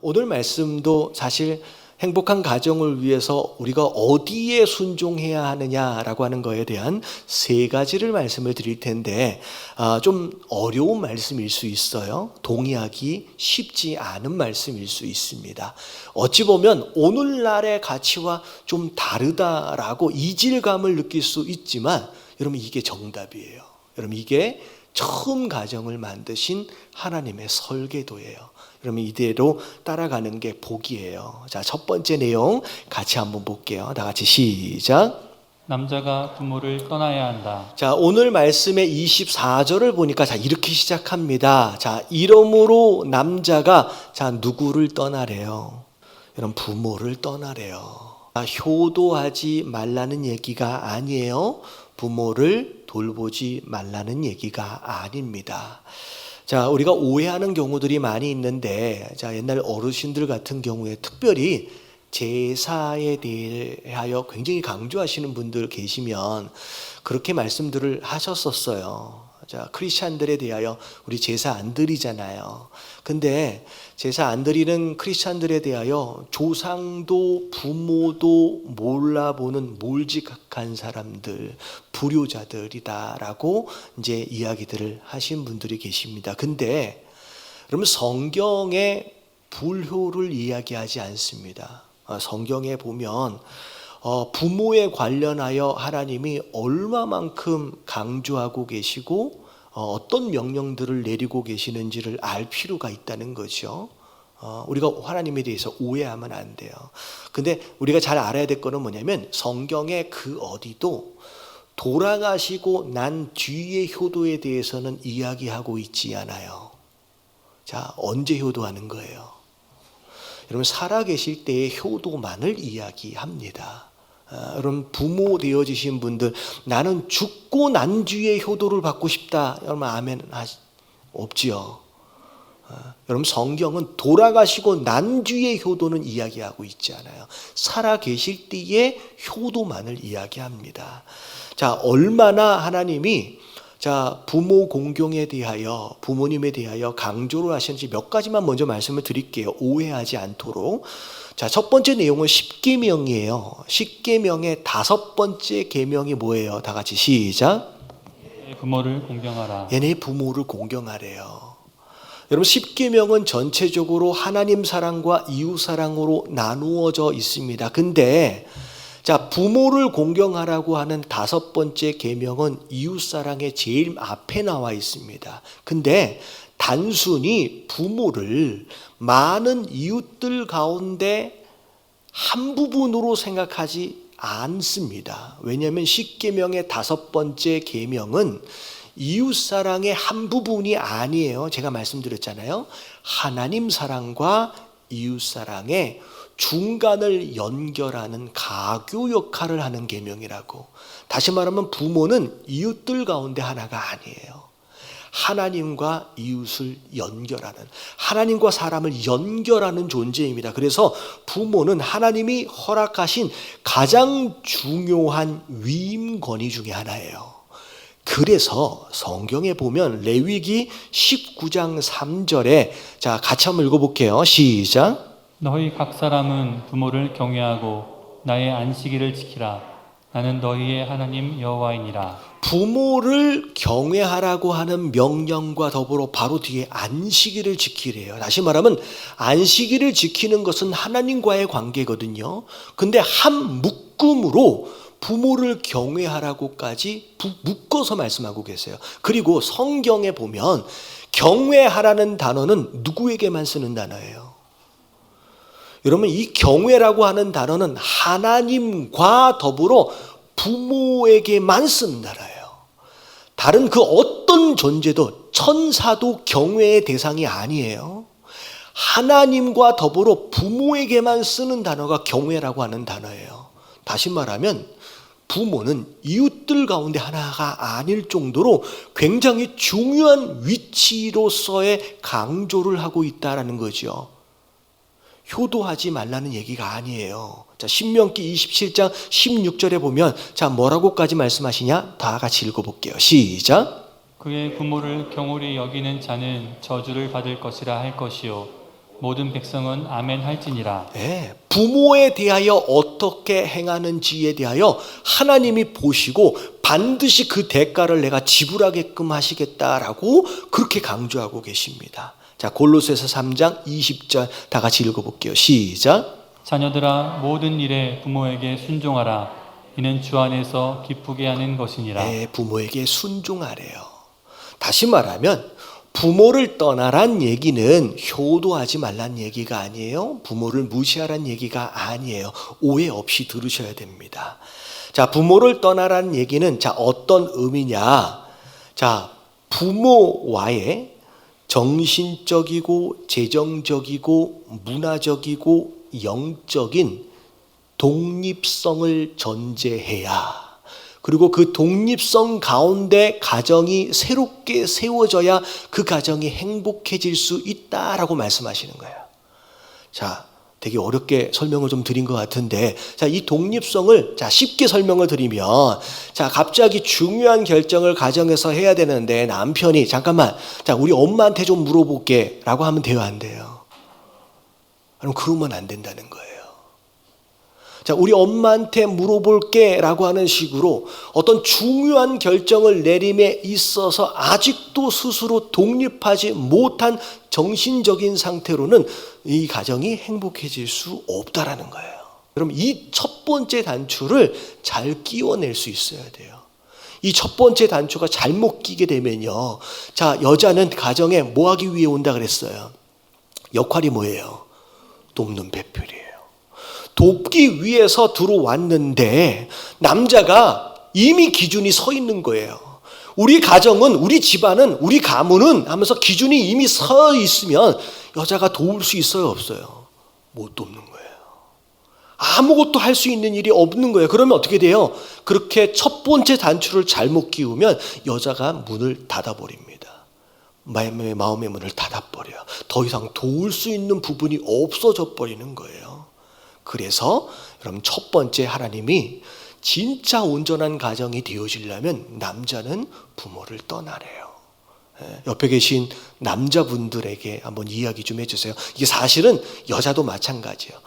오늘 말씀도 사실 행복한 가정을 위해서 우리가 어디에 순종해야 하느냐라고 하는 거에 대한 세 가지를 말씀을 드릴 텐데 좀 어려운 말씀일 수 있어요. 동의하기 쉽지 않은 말씀일 수 있습니다. 어찌 보면 오늘날의 가치와 좀 다르다라고 이질감을 느낄 수 있지만 여러분 이게 정답이에요. 여러분 이게 처음 가정을 만드신 하나님의 설계도예요. 그러면 이대로 따라가는 게 복이에요. 자, 첫 번째 내용 같이 한번 볼게요. 다 같이 시작. 남자가 부모를 떠나야 한다. 자, 오늘 말씀의 24절을 보니까 자, 이렇게 시작합니다. 자, 이러므로 남자가 자, 누구를 떠나래요? 여러분 부모를 떠나래요. 효도하지 말라는 얘기가 아니에요. 부모를 돌보지 말라는 얘기가 아닙니다. 자, 우리가 오해하는 경우들이 많이 있는데, 자, 옛날 어르신들 같은 경우에 특별히 제사에 대하여 굉장히 강조하시는 분들 계시면 그렇게 말씀들을 하셨었어요. 자, 크리스찬들에 대하여 우리 제사 안 드리잖아요. 근데 제사 안 드리는 크리스찬들에 대하여 조상도 부모도 몰라보는 몰지각한 사람들, 불효자들이다라고 이제 이야기들을 하신 분들이 계십니다. 근데 여러분 성경에 불효를 이야기하지 않습니다. 성경에 보면 부모에 관련하여 하나님이 얼마만큼 강조하고 계시고 어떤 명령들을 내리고 계시는지를 알 필요가 있다는 거죠. 우리가 하나님에 대해서 오해하면 안 돼요. 근데 우리가 잘 알아야 될 거는 뭐냐면 성경의 그 어디도 돌아가시고 난 뒤의 효도에 대해서는 이야기하고 있지 않아요. 자, 언제 효도하는 거예요? 여러분 살아계실 때의 효도만을 이야기합니다. 여러분 부모 되어지신 분들 나는 죽고 난 뒤에 효도를 받고 싶다. 여러분 아멘 없지요. 여러분 성경은 돌아가시고 난 뒤에 효도는 이야기하고 있지 않아요. 살아계실 때의 효도만을 이야기합니다. 자, 얼마나 하나님이 자, 부모 공경에 대하여 부모님에 대하여 강조를 하시는지 몇 가지만 먼저 말씀을 드릴게요. 오해하지 않도록. 자, 첫 번째 내용은 십계명이에요. 십계명의 다섯 번째 계명이 뭐예요? 다 같이 시작. 부모를 공경하라. 얘네 부모를 공경하래요. 여러분 십계명은 전체적으로 하나님 사랑과 이웃 사랑으로 나누어져 있습니다. 근데 자, 부모를 공경하라고 하는 다섯 번째 계명은 이웃 사랑의 제일 앞에 나와 있습니다. 근데 단순히 부모를 많은 이웃들 가운데 한 부분으로 생각하지 않습니다. 왜냐하면 십계명의 다섯 번째 계명은 이웃 사랑의 한 부분이 아니에요. 제가 말씀드렸잖아요. 하나님 사랑과 이웃 사랑의 중간을 연결하는 가교 역할을 하는 계명이라고. 다시 말하면 부모는 이웃들 가운데 하나가 아니에요. 하나님과 이웃을 연결하는, 하나님과 사람을 연결하는 존재입니다. 그래서 부모는 하나님이 허락하신 가장 중요한 위임 권위 중에 하나예요. 그래서 성경에 보면 레위기 19장 3절에 자, 같이 한번 읽어볼게요. 시작. 너희 각 사람은 부모를 경외하고 나의 안식일을 지키라. 나는 너희의 하나님 여호와이니라. 부모를 경외하라고 하는 명령과 더불어 바로 뒤에 안식일을 지키래요. 다시 말하면 안식일을 지키는 것은 하나님과의 관계거든요. 근데 한 묶음으로 부모를 경외하라고까지 묶어서 말씀하고 계세요. 그리고 성경에 보면 경외하라는 단어는 누구에게만 쓰는 단어예요? 여러분 이 경외라고 하는 단어는 하나님과 더불어 부모에게만 쓰는 단어예요. 다른 그 어떤 존재도 천사도 경외의 대상이 아니에요. 하나님과 더불어 부모에게만 쓰는 단어가 경외라고 하는 단어예요. 다시 말하면 부모는 이웃들 가운데 하나가 아닐 정도로 굉장히 중요한 위치로서의 강조를 하고 있다는 거죠. 효도하지 말라는 얘기가 아니에요. 자, 신명기 27장 16절에 보면 자, 뭐라고까지 말씀하시냐? 다 같이 읽어볼게요. 시작. 그의 부모를 경홀히 여기는 자는 저주를 받을 것이라 할 것이요 모든 백성은 아멘 할지니라. 예, 부모에 대하여 어떻게 행하는지에 대하여 하나님이 보시고 반드시 그 대가를 내가 지불하게끔 하시겠다라고 그렇게 강조하고 계십니다. 자, 골로새서 3장 20절 다 같이 읽어볼게요. 시작. 자녀들아 모든 일에 부모에게 순종하라. 이는 주 안에서 기쁘게 하는 것이니라. 네, 부모에게 순종하래요. 다시 말하면 부모를 떠나란 얘기는 효도하지 말란 얘기가 아니에요. 부모를 무시하란 얘기가 아니에요. 오해 없이 들으셔야 됩니다. 자, 부모를 떠나란 얘기는 자, 어떤 의미냐? 자, 부모와의 정신적이고 재정적이고 문화적이고 영적인 독립성을 전제해야, 그리고 그 독립성 가운데 가정이 새롭게 세워져야 그 가정이 행복해질 수 있다라고 말씀하시는 거예요. 자, 되게 어렵게 설명을 좀 드린 것 같은데, 자, 이 독립성을 자, 쉽게 설명을 드리면, 자, 갑자기 중요한 결정을 가정에서 해야 되는데 남편이 잠깐만, 자, 우리 엄마한테 좀 물어볼게라고 하면 돼요, 안 돼요? 그럼 그러면 안 된다는 거예요. 자, 우리 엄마한테 물어볼게 라고 하는 식으로 어떤 중요한 결정을 내림에 있어서 아직도 스스로 독립하지 못한 정신적인 상태로는 이 가정이 행복해질 수 없다라는 거예요. 그럼 이 첫 번째 단추를 잘 끼워낼 수 있어야 돼요. 이 첫 번째 단추가 잘못 끼게 되면요, 자, 여자는 가정에 뭐 하기 위해 온다 그랬어요? 역할이 뭐예요? 돕는 배필이에요. 돕기 위해서 들어왔는데 남자가 이미 기준이 서 있는 거예요. 우리 가정은, 우리 집안은, 우리 가문은 하면서 기준이 이미 서 있으면 여자가 도울 수 있어요, 없어요? 못 돕는 거예요. 아무것도 할 수 있는 일이 없는 거예요. 그러면 어떻게 돼요? 그렇게 첫 번째 단추를 잘못 끼우면 여자가 문을 닫아버립니다. 마음의 문을 닫아버려요. 더 이상 도울 수 있는 부분이 없어져 버리는 거예요. 그래서 여러분, 첫 번째 하나님이 진짜 온전한 가정이 되어지려면 남자는 부모를 떠나래요. 옆에 계신 남자분들에게 한번 이야기 좀 해주세요. 이게 사실은 여자도 마찬가지예요.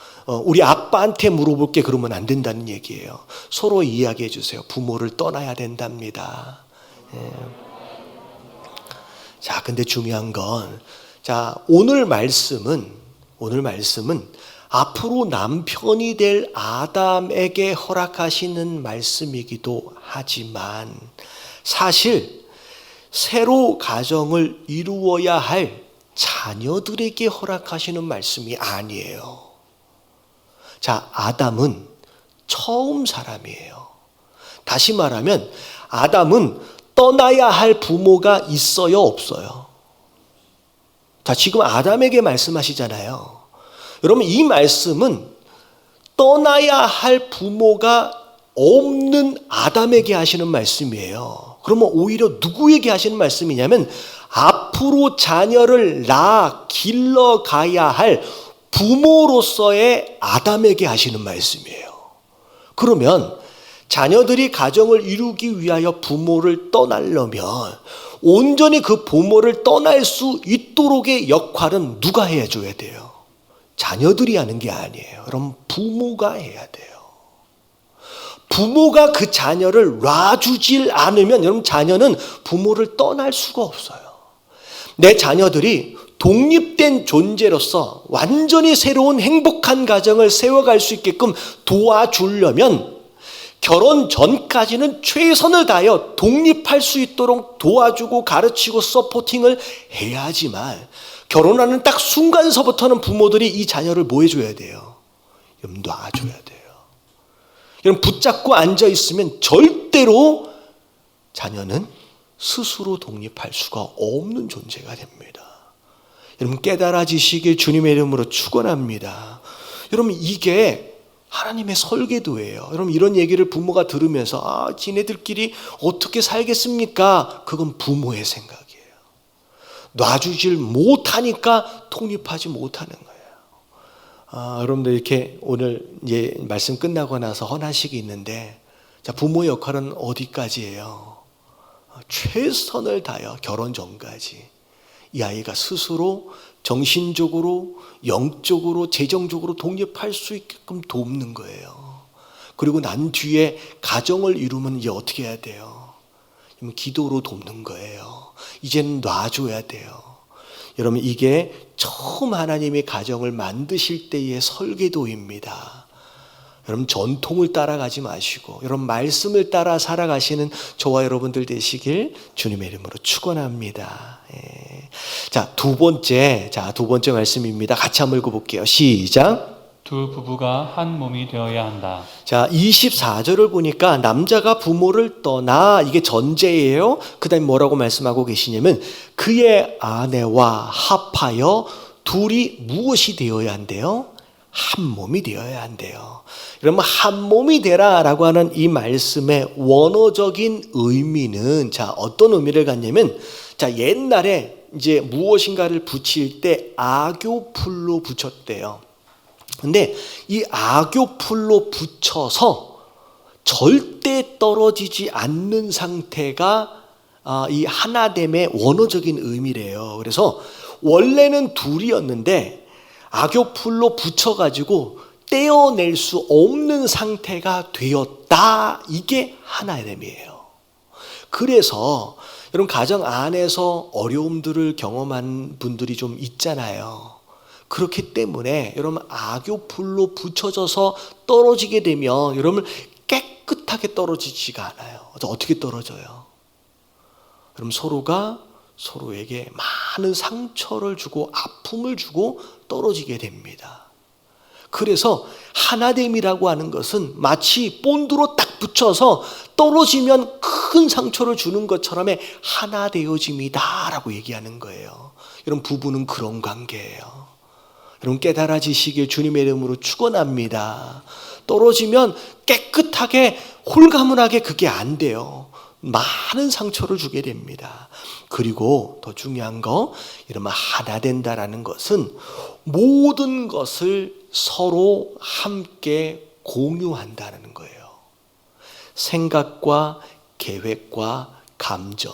우리 아빠한테 물어볼 게 그러면 안 된다는 얘기예요. 서로 이야기해 주세요. 부모를 떠나야 된답니다. 자, 근데 중요한 건, 자, 오늘 말씀은 앞으로 남편이 될 아담에게 허락하시는 말씀이기도 하지만 사실 새로 가정을 이루어야 할 자녀들에게 허락하시는 말씀이 아니에요. 자, 아담은 처음 사람이에요. 다시 말하면 아담은 떠나야 할 부모가 있어요, 없어요? 자, 지금 아담에게 말씀하시잖아요. 여러분, 이 말씀은 떠나야 할 부모가 없는 아담에게 하시는 말씀이에요. 그러면 오히려 누구에게 하시는 말씀이냐면 앞으로 자녀를 낳아 길러가야 할 부모로서의 아담에게 하시는 말씀이에요. 그러면 자녀들이 가정을 이루기 위하여 부모를 떠나려면 온전히 그 부모를 떠날 수 있도록의 역할은 누가 해줘야 돼요? 자녀들이 하는 게 아니에요. 그럼 부모가 해야 돼요. 부모가 그 자녀를 놔주질 않으면 여러분, 자녀는 부모를 떠날 수가 없어요. 내 자녀들이 독립된 존재로서 완전히 새로운 행복한 가정을 세워갈 수 있게끔 도와주려면 결혼 전까지는 최선을 다하여 독립할 수 있도록 도와주고 가르치고 서포팅을 해야지만 결혼하는 딱 순간서부터는 부모들이 이 자녀를 뭐 해줘야 돼요? 놔줘야 돼요. 여러분, 붙잡고 앉아 있으면 절대로 자녀는 스스로 독립할 수가 없는 존재가 됩니다. 여러분, 깨달아지시길 주님의 이름으로 축원합니다. 여러분, 이게 하나님의 설계도예요. 여러분, 이런 얘기를 부모가 들으면서 지네들끼리 어떻게 살겠습니까? 그건 부모의 생각이에요. 놔주질 못하니까 독립하지 못하는 거예요. 여러분들, 이렇게 오늘 이제 말씀 끝나고 나서 헌화식이 있는데, 자, 부모의 역할은 어디까지예요? 최선을 다하여 결혼 전까지 이 아이가 스스로 정신적으로, 영적으로, 재정적으로 독립할 수 있게끔 돕는 거예요. 그리고 난 뒤에 가정을 이루면 이제 어떻게 해야 돼요? 기도로 돕는 거예요. 이제는 놔줘야 돼요. 여러분, 이게 처음 하나님이 가정을 만드실 때의 설계도입니다. 여러분, 전통을 따라가지 마시고 여러분 말씀을 따라 살아가시는 저와 여러분들 되시길 주님의 이름으로 축원합니다. 자, 두 번째 말씀입니다. 같이 한번 읽어볼게요. 시작. 두 부부가 한 몸이 되어야 한다. 자, 24절을 보니까 남자가 부모를 떠나, 이게 전제예요. 그 다음에 뭐라고 말씀하고 계시냐면 그의 아내와 합하여 둘이 무엇이 되어야 한대요? 한 몸이 되어야 한대요. 여러분, 한 몸이 되라라고 하는 이 말씀의 원어적인 의미는, 자, 어떤 의미를 갖냐면, 자, 옛날에 이제 무엇인가를 붙일 때 악교풀로 붙였대요. 근데 이 악교풀로 붙여서 절대 떨어지지 않는 상태가 이 하나됨의 원어적인 의미래요. 그래서 원래는 둘이었는데 악교풀로 붙여가지고 떼어낼 수 없는 상태가 되었다. 이게 하나됨이에요. 그래서 여러분, 가정 안에서 어려움들을 경험한 분들이 좀 있잖아요. 그렇기 때문에 여러분, 악교풀로 붙여져서 떨어지게 되면 여러분 깨끗하게 떨어지지가 않아요. 어떻게 떨어져요? 여러분, 서로가 서로에게 많은 상처를 주고 아픔을 주고 떨어지게 됩니다. 그래서 하나됨이라고 하는 것은 마치 본드로 딱 붙여서 떨어지면 큰 상처를 주는 것처럼의 하나 되어짐이다라고 얘기하는 거예요. 여러분, 부부는 그런 관계예요. 여러분, 깨달아지시길 주님의 이름으로 축원합니다. 떨어지면 깨끗하게 홀가분하게 그게 안 돼요. 많은 상처를 주게 됩니다. 그리고 더 중요한 거, 이러면 하나 된다라는 것은 모든 것을 서로 함께 공유한다는 거예요. 생각과 계획과 감정,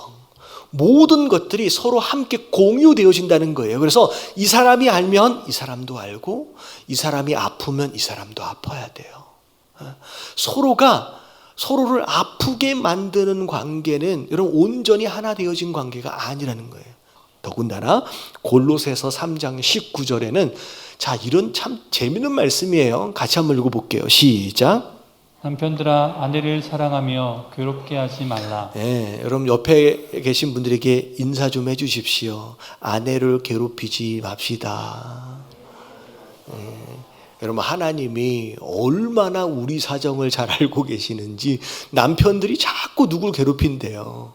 모든 것들이 서로 함께 공유되어진다는 거예요. 그래서 이 사람이 알면 이 사람도 알고, 이 사람이 아프면 이 사람도 아파야 돼요. 서로가 서로를 아프게 만드는 관계는 여러분 온전히 하나 되어진 관계가 아니라는 거예요. 더군다나 골로새서 3장 19절에는 자, 이런 참 재미있는 말씀이에요. 같이 한번 읽어볼게요. 시작. 남편들아, 아내를 사랑하며 괴롭게 하지 말라. 네, 여러분 옆에 계신 분들에게 인사 좀 해주십시오. 아내를 괴롭히지 맙시다. 여러분, 하나님이 얼마나 우리 사정을 잘 알고 계시는지 남편들이 자꾸 누굴 괴롭힌대요.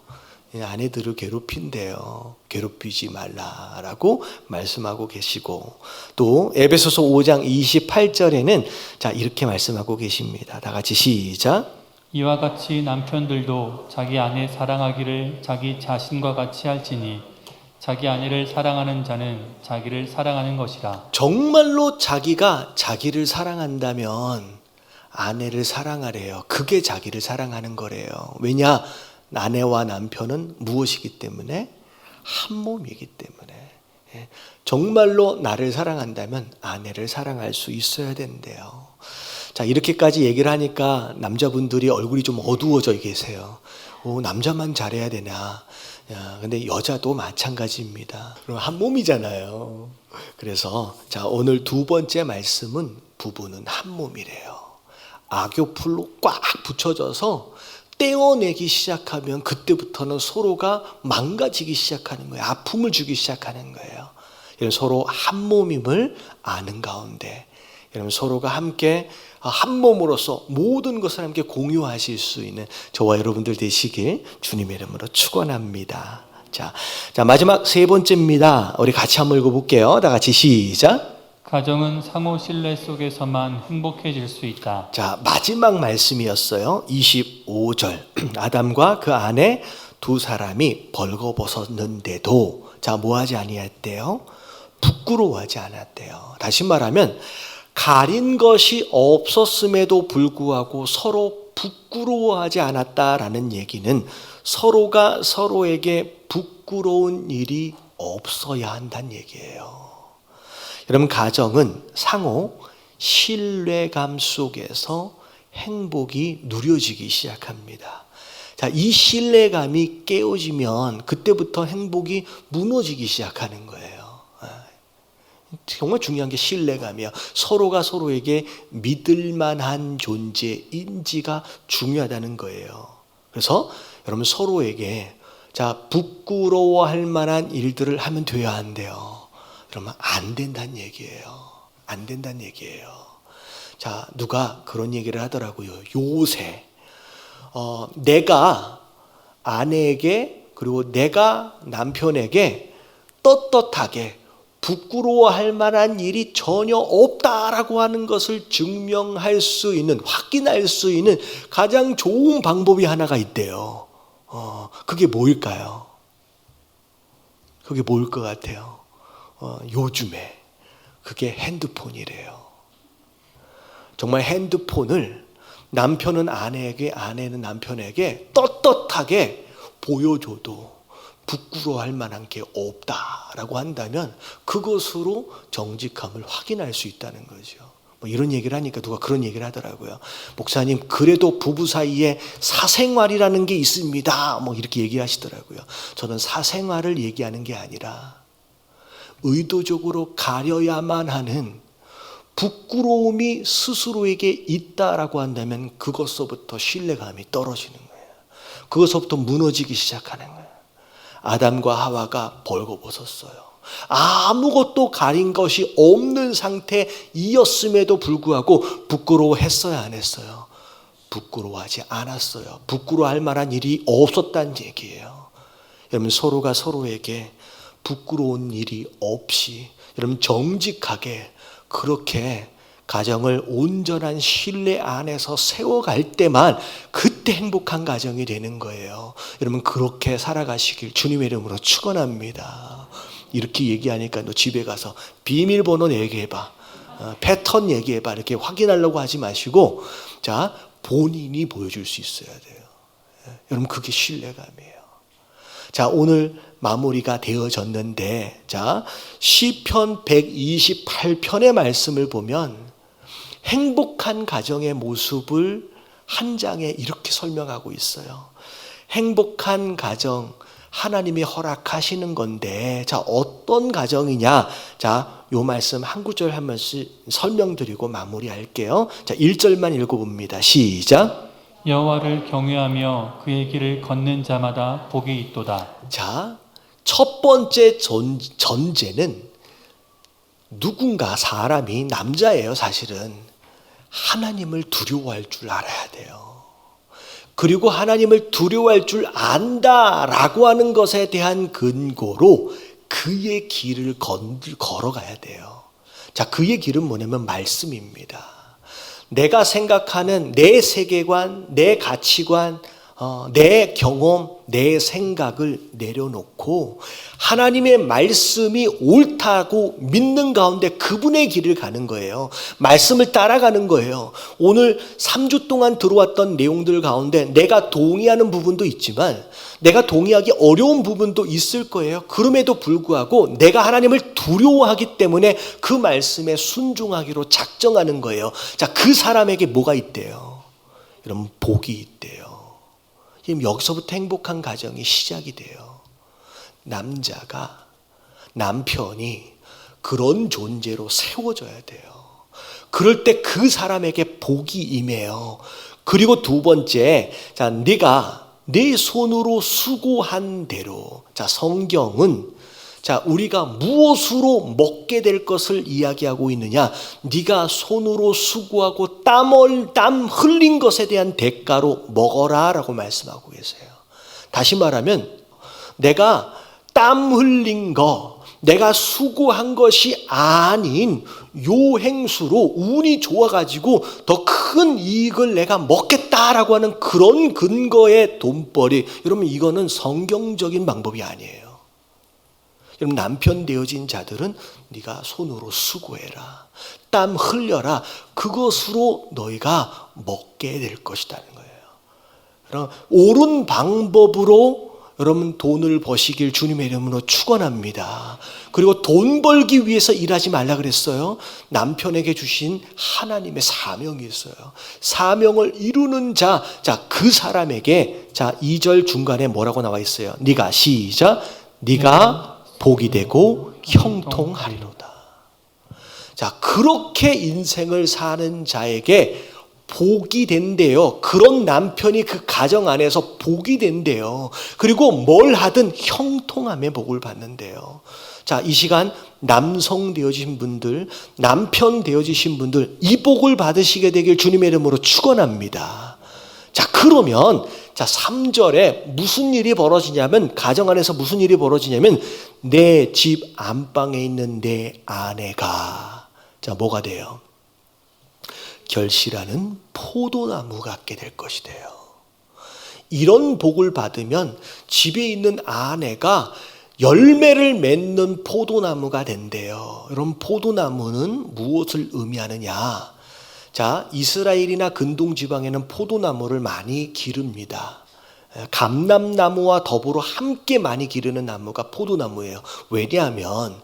아내들을 괴롭힌대요. 괴롭히지 말라라고 말씀하고 계시고, 또 에베소서 5장 28절에는 자, 이렇게 말씀하고 계십니다. 다 같이 시작. 이와 같이 남편들도 자기 아내 사랑하기를 자기 자신과 같이 할지니 자기 아내를 사랑하는 자는 자기를 사랑하는 것이라. 정말로 자기가 자기를 사랑한다면 아내를 사랑하래요. 그게 자기를 사랑하는 거래요. 왜냐? 아내와 남편은 무엇이기 때문에? 한 몸이기 때문에. 정말로 나를 사랑한다면 아내를 사랑할 수 있어야 된대요. 자, 이렇게까지 얘기를 하니까 남자분들이 얼굴이 좀 어두워져 계세요. 남자만 잘해야 되나? 근데 여자도 마찬가지입니다. 그럼 한 몸이잖아요. 그래서 자, 오늘 두 번째 말씀은 부부는 한 몸이래요. 악교풀로 꽉 붙여져서 떼어내기 시작하면 그때부터는 서로가 망가지기 시작하는 거예요. 아픔을 주기 시작하는 거예요. 서로 한 몸임을 아는 가운데 여러분, 서로가 함께 한 몸으로서 모든 것을 함께 공유하실 수 있는 저와 여러분들 되시길 주님의 이름으로 축원합니다. 자, 마지막 세 번째입니다. 우리 같이 한번 읽어볼게요. 다 같이 시작. 가정은 상호 신뢰 속에서만 행복해질 수 있다. 자, 마지막 말씀이었어요. 25절. 아담과 그 아내 두 사람이 벌거벗었는데도 자, 뭐하지 아니했대요? 부끄러워하지 않았대요. 다시 말하면 가린 것이 없었음에도 불구하고 서로 부끄러워하지 않았다라는 얘기는 서로가 서로에게 부끄러운 일이 없어야 한다는 얘기예요. 여러분, 가정은 상호 신뢰감 속에서 행복이 누려지기 시작합니다. 자, 이 신뢰감이 깨어지면 그때부터 행복이 무너지기 시작하는 거예요. 정말 중요한 게 신뢰감이야. 서로가 서로에게 믿을 만한 존재인지가 중요하다는 거예요. 그래서 여러분, 서로에게 부끄러워할 만한 일들을 하면 돼야 한대요. 그러면 안 된다는 얘기예요. 안 된다는 얘기예요. 자, 누가 그런 얘기를 하더라고요. 요새 내가 아내에게, 그리고 내가 남편에게 떳떳하게 부끄러워할 만한 일이 전혀 없다라고 하는 것을 증명할 수 있는, 확인할 수 있는 가장 좋은 방법이 하나가 있대요. 그게 뭘까요? 그게 뭘 것 같아요? 요즘에 그게 핸드폰이래요. 정말 핸드폰을 남편은 아내에게, 아내는 남편에게 떳떳하게 보여줘도 부끄러워할 만한 게 없다라고 한다면 그것으로 정직함을 확인할 수 있다는 거죠. 이런 얘기를 하니까 누가 그런 얘기를 하더라고요. 목사님, 그래도 부부 사이에 사생활이라는 게 있습니다. 이렇게 얘기하시더라고요. 저는 사생활을 얘기하는 게 아니라 의도적으로 가려야만 하는 부끄러움이 스스로에게 있다라고 한다면 그것서부터 신뢰감이 떨어지는 거예요. 그것서부터 무너지기 시작하는 거예요. 아담과 하와가 벌거벗었어요. 아무것도 가린 것이 없는 상태이었음에도 불구하고 부끄러워했어요, 안 했어요? 부끄러워하지 않았어요. 부끄러워할 만한 일이 없었다는 얘기예요. 여러분, 서로가 서로에게 부끄러운 일이 없이 여러분 정직하게 그렇게 가정을 온전한 신뢰 안에서 세워갈 때만 그때 행복한 가정이 되는 거예요. 여러분, 그렇게 살아가시길 주님의 이름으로 축원합니다. 이렇게 얘기하니까 너 집에 가서 비밀번호 얘기해봐, 패턴 얘기해봐, 이렇게 확인하려고 하지 마시고, 자, 본인이 보여줄 수 있어야 돼요. 여러분, 그게 신뢰감이에요. 자, 오늘 마무리가 되어졌는데, 자, 시편 128편의 말씀을 보면 행복한 가정의 모습을 한 장에 이렇게 설명하고 있어요. 행복한 가정, 하나님이 허락하시는 건데, 자, 어떤 가정이냐? 자, 요 말씀 한 구절 한 번씩 설명드리고 마무리할게요. 자, 1절만 읽어봅니다. 시작. 여호와를 경외하며 그의 길을 걷는 자마다 복이 있도다. 자, 첫 번째 전제는 누군가, 사람이, 남자예요, 사실은. 하나님을 두려워할 줄 알아야 돼요. 그리고 하나님을 두려워할 줄 안다라고 하는 것에 대한 근거로 그의 길을 걸어가야 돼요. 자, 그의 길은 뭐냐면 말씀입니다. 내가 생각하는 내 세계관, 내 가치관, 내 경험, 내 생각을 내려놓고 하나님의 말씀이 옳다고 믿는 가운데 그분의 길을 가는 거예요. 말씀을 따라가는 거예요. 오늘 3주 동안 들어왔던 내용들 가운데 내가 동의하는 부분도 있지만 내가 동의하기 어려운 부분도 있을 거예요. 그럼에도 불구하고 내가 하나님을 두려워하기 때문에 그 말씀에 순종하기로 작정하는 거예요. 자, 그 사람에게 뭐가 있대요? 여러분, 복이 있대요. 여기서부터 행복한 가정이 시작이 돼요. 남편이 그런 존재로 세워져야 돼요. 그럴 때 그 사람에게 복이 임해요. 그리고 두 번째, 자, 네가 내 손으로 수고한 대로, 자, 성경은 자, 우리가 무엇으로 먹게 될 것을 이야기하고 있느냐? 네가 손으로 수고하고 땀 흘린 것에 대한 대가로 먹어라 라고 말씀하고 계세요. 다시 말하면 내가 땀 흘린 거, 내가 수고한 것이 아닌 요 행수로 운이 좋아가지고 더 큰 이익을 내가 먹겠다라고 하는 그런 근거의 돈벌이, 여러분, 이거는 성경적인 방법이 아니에요. 여러분, 남편 되어진 자들은 네가 손으로 수고해라, 땀 흘려라, 그것으로 너희가 먹게 될 것이라는 거예요. 그럼 옳은 방법으로 여러분 돈을 버시길 주님의 이름으로 축원합니다. 그리고 돈 벌기 위해서 일하지 말라 그랬어요. 남편에게 주신 하나님의 사명이 있어요. 사명을 이루는 자, 그 사람에게 2절 중간에 뭐라고 나와 있어요? 네가 시작. 네가 복이 되고 형통하리로다. 그렇게 인생을 사는 자에게 복이 된대요. 그런 남편이 그 가정 안에서 복이 된대요. 그리고 뭘 하든 형통함의 복을 받는데요. 이 시간 남성 되어지신 분들, 남편 되어지신 분들, 이 복을 받으시게 되길 주님의 이름으로 축원합니다. 그러면 3절에 무슨 일이 벌어지냐면, 가정 안에서 무슨 일이 벌어지냐면, 내 집 안방에 있는 내 아내가 뭐가 돼요? 결실하는 포도나무 같게 될 것이 돼요. 이런 복을 받으면 집에 있는 아내가 열매를 맺는 포도나무가 된대요. 여러분, 포도나무는 무엇을 의미하느냐? 이스라엘이나 근동 지방에는 포도나무를 많이 기릅니다. 감람나무와 더불어 함께 많이 기르는 나무가 포도나무예요. 왜냐하면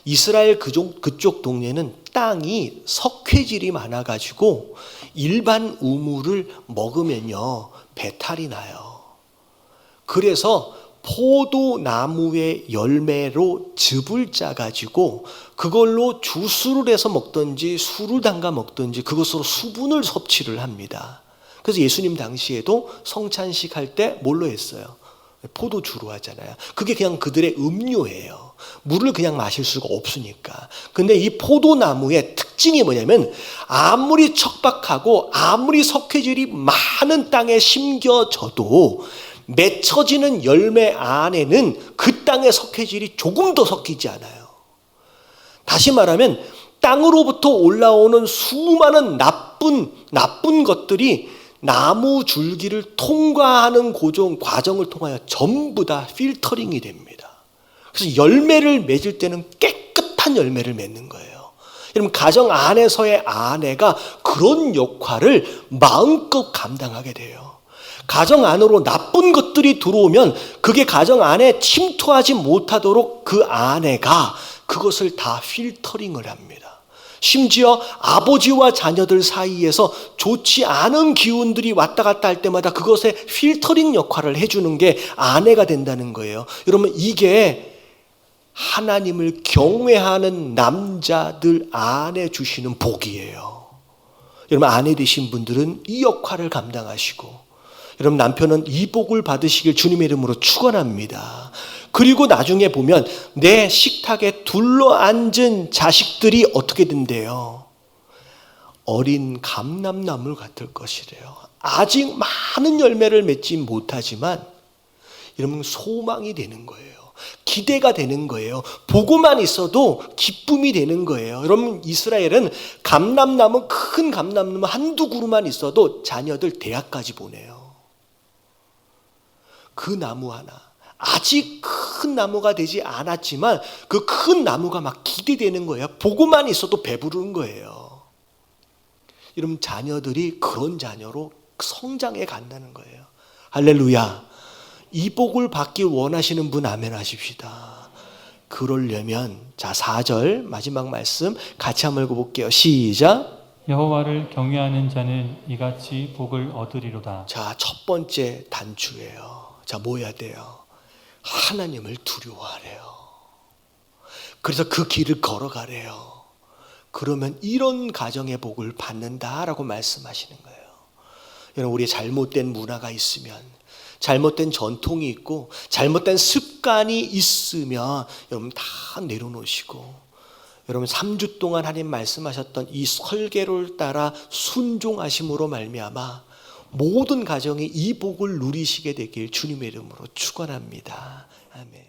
이스라엘 그쪽 동네는 땅이 석회질이 많아가지고 일반 우물을 먹으면요 배탈이 나요. 그래서 포도나무의 열매로 즙을 짜가지고 그걸로 주스를 해서 먹든지 술을 담가 먹든지 그것으로 수분을 섭취를 합니다. 그래서 예수님 당시에도 성찬식 할 때 뭘로 했어요? 포도주로 하잖아요. 그게 그냥 그들의 음료예요. 물을 그냥 마실 수가 없으니까. 근데 이 포도나무의 특징이 뭐냐면 아무리 척박하고 아무리 석회질이 많은 땅에 심겨져도 맺혀지는 열매 안에는 그 땅의 석회질이 조금 더 섞이지 않아요. 다시 말하면 땅으로부터 올라오는 수많은 나쁜 것들이 나무 줄기를 통과하는 과정을 통하여 전부 다 필터링이 됩니다. 그래서 열매를 맺을 때는 깨끗한 열매를 맺는 거예요. 여러분, 가정 안에서의 아내가 그런 역할을 마음껏 감당하게 돼요. 가정 안으로 나쁜 것들이 들어오면 그게 가정 안에 침투하지 못하도록 그 아내가 그것을 다 필터링을 합니다. 심지어 아버지와 자녀들 사이에서 좋지 않은 기운들이 왔다 갔다 할 때마다 그것의 필터링 역할을 해주는 게 아내가 된다는 거예요. 여러분, 이게 하나님을 경외하는 남자들 안에 주시는 복이에요. 여러분, 아내 되신 분들은 이 역할을 감당하시고, 여러분, 남편은 이 복을 받으시길 주님의 이름으로 축원합니다. 그리고 나중에 보면 내 식탁에 둘러앉은 자식들이 어떻게 된대요? 어린 감람나무 같을 것이래요. 아직 많은 열매를 맺지 못하지만 여러분, 소망이 되는 거예요. 기대가 되는 거예요. 보고만 있어도 기쁨이 되는 거예요. 여러분, 이스라엘은 큰 감람나무 한두 그루만 있어도 자녀들 대학까지 보내요. 그 나무 하나, 아직 큰 나무가 되지 않았지만 그 큰 나무가 막 기대되는 거예요. 보고만 있어도 배부른 거예요. 여러분, 자녀들이 그런 자녀로 성장해 간다는 거예요. 할렐루야. 이 복을 받길 원하시는 분 아멘 하십시다. 그러려면 4절 마지막 말씀 같이 한번 읽어볼게요. 시작. 여호와를 경외하는 자는 이같이 복을 얻으리로다. 첫 번째 단추예요. 뭐 해야 돼요? 하나님을 두려워하래요. 그래서 그 길을 걸어가래요. 그러면 이런 가정의 복을 받는다라고 말씀하시는 거예요. 여러분, 우리의 잘못된 문화가 있으면, 잘못된 전통이 있고 잘못된 습관이 있으면 여러분 다 내려놓으시고, 여러분 3주 동안 하나님 말씀하셨던 이 설계를 따라 순종하심으로 말미암아 모든 가정이 이 복을 누리시게 되길 주님의 이름으로 축원합니다. 아멘.